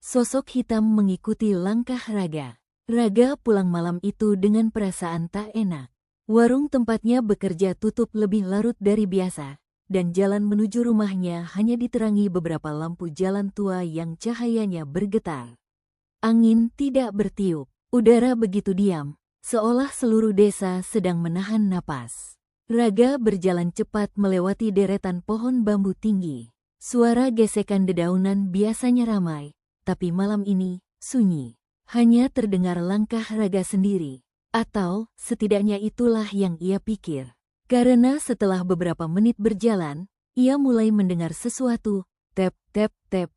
Sosok hitam mengikuti langkah Raga. Raga pulang malam itu dengan perasaan tak enak. Warung tempatnya bekerja tutup lebih larut dari biasa, dan jalan menuju rumahnya hanya diterangi beberapa lampu jalan tua yang cahayanya bergetar. Angin tidak bertiup, udara begitu diam, seolah seluruh desa sedang menahan napas. Raga berjalan cepat melewati deretan pohon bambu tinggi. Suara gesekan dedaunan biasanya ramai, tapi malam ini sunyi. Hanya terdengar langkah Raga sendiri. Atau, setidaknya itulah yang ia pikir. Karena setelah beberapa menit berjalan, ia mulai mendengar sesuatu, tep, tep, tep.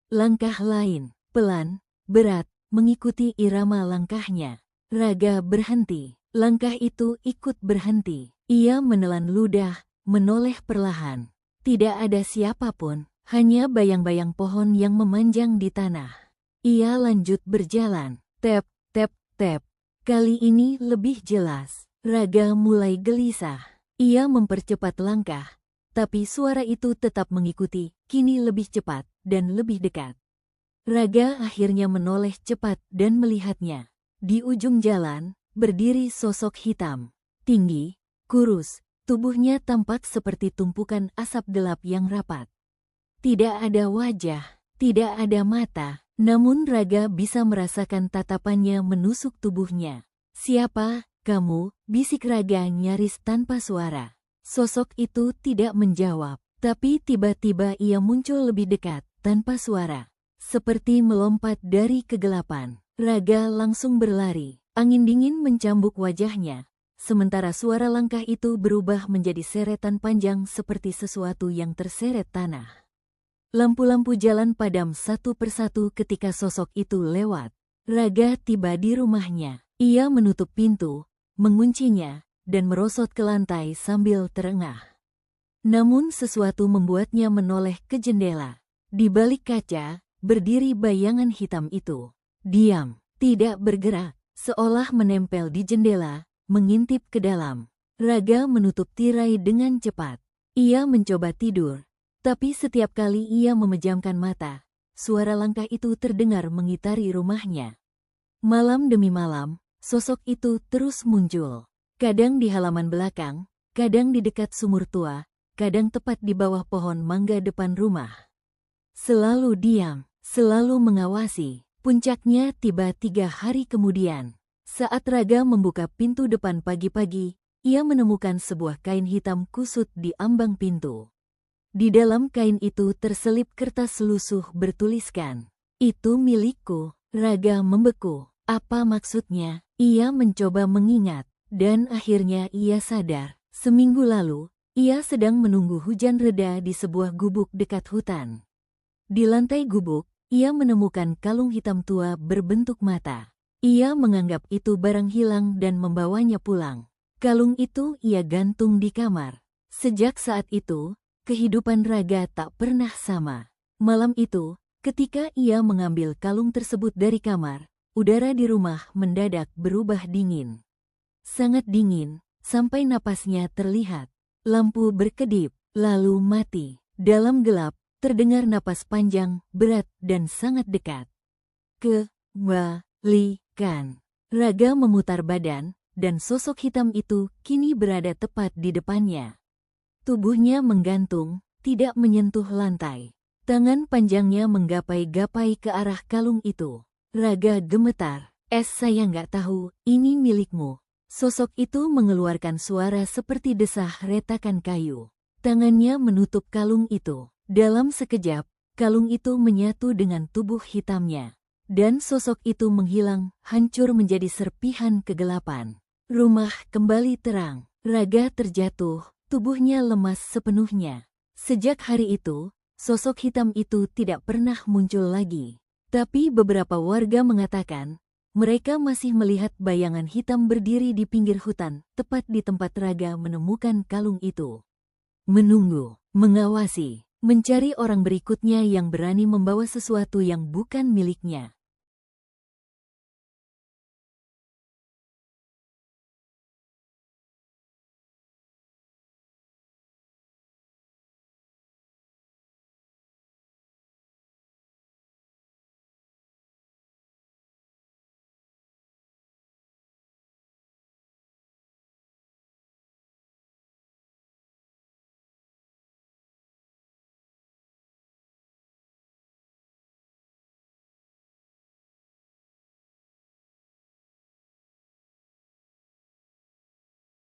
Langkah lain, pelan, berat, mengikuti irama langkahnya. Raga berhenti. Langkah itu ikut berhenti. Ia menelan ludah, menoleh perlahan. Tidak ada siapapun, hanya bayang-bayang pohon yang memanjang di tanah. Ia lanjut berjalan. Tep, tep, tep. Kali ini lebih jelas. Raga mulai gelisah. Ia mempercepat langkah, tapi suara itu tetap mengikuti, kini lebih cepat dan lebih dekat. Raga akhirnya menoleh cepat dan melihatnya. Di ujung jalan, berdiri sosok hitam. Tinggi, kurus, tubuhnya tampak seperti tumpukan asap gelap yang rapat. Tidak ada wajah, tidak ada mata. Namun Raga bisa merasakan tatapannya menusuk tubuhnya. "Siapa kamu?" bisik Raga nyaris tanpa suara. Sosok itu tidak menjawab, tapi tiba-tiba ia muncul lebih dekat, tanpa suara. Seperti melompat dari kegelapan. Raga langsung berlari, angin dingin mencambuk wajahnya. Sementara suara langkah itu berubah menjadi seretan panjang seperti sesuatu yang terseret tanah. Lampu-lampu jalan padam satu persatu ketika sosok itu lewat. Raga tiba di rumahnya. Ia menutup pintu, menguncinya, dan merosot ke lantai sambil terengah. Namun sesuatu membuatnya menoleh ke jendela. Di balik kaca, berdiri bayangan hitam itu. Diam, tidak bergerak, seolah menempel di jendela, mengintip ke dalam. Raga menutup tirai dengan cepat. Ia mencoba tidur. Tapi setiap kali ia memejamkan mata, suara langkah itu terdengar mengitari rumahnya. Malam demi malam, sosok itu terus muncul. Kadang di halaman belakang, kadang di dekat sumur tua, kadang tepat di bawah pohon mangga depan rumah. Selalu diam, selalu mengawasi. Puncaknya tiba 3 hari kemudian. Saat Raga membuka pintu depan pagi-pagi, ia menemukan sebuah kain hitam kusut di ambang pintu. Di dalam kain itu terselip kertas lusuh bertuliskan, "Itu milikku." Raga membeku. Apa maksudnya? Ia mencoba mengingat, dan akhirnya ia sadar. Seminggu lalu, ia sedang menunggu hujan reda di sebuah gubuk dekat hutan. Di lantai gubuk, ia menemukan kalung hitam tua berbentuk mata. Ia menganggap itu barang hilang dan membawanya pulang. Kalung itu ia gantung di kamar. Sejak saat itu, kehidupan Raga tak pernah sama. Malam itu, ketika ia mengambil kalung tersebut dari kamar, udara di rumah mendadak berubah dingin. Sangat dingin, sampai napasnya terlihat. Lampu berkedip, lalu mati. Dalam gelap, terdengar napas panjang, berat, dan sangat dekat. Kebalikan. Raga memutar badan, dan sosok hitam itu kini berada tepat di depannya. Tubuhnya menggantung, tidak menyentuh lantai. Tangan panjangnya menggapai-gapai ke arah kalung itu. Raga gemetar. Saya nggak tahu, ini milikmu." Sosok itu mengeluarkan suara seperti desah retakan kayu. Tangannya menutup kalung itu. Dalam sekejap, kalung itu menyatu dengan tubuh hitamnya. Dan sosok itu menghilang, hancur menjadi serpihan kegelapan. Rumah kembali terang. Raga terjatuh. Tubuhnya lemas sepenuhnya. Sejak hari itu, sosok hitam itu tidak pernah muncul lagi. Tapi beberapa warga mengatakan, mereka masih melihat bayangan hitam berdiri di pinggir hutan, tepat di tempat Raga menemukan kalung itu. Menunggu, mengawasi, mencari orang berikutnya yang berani membawa sesuatu yang bukan miliknya.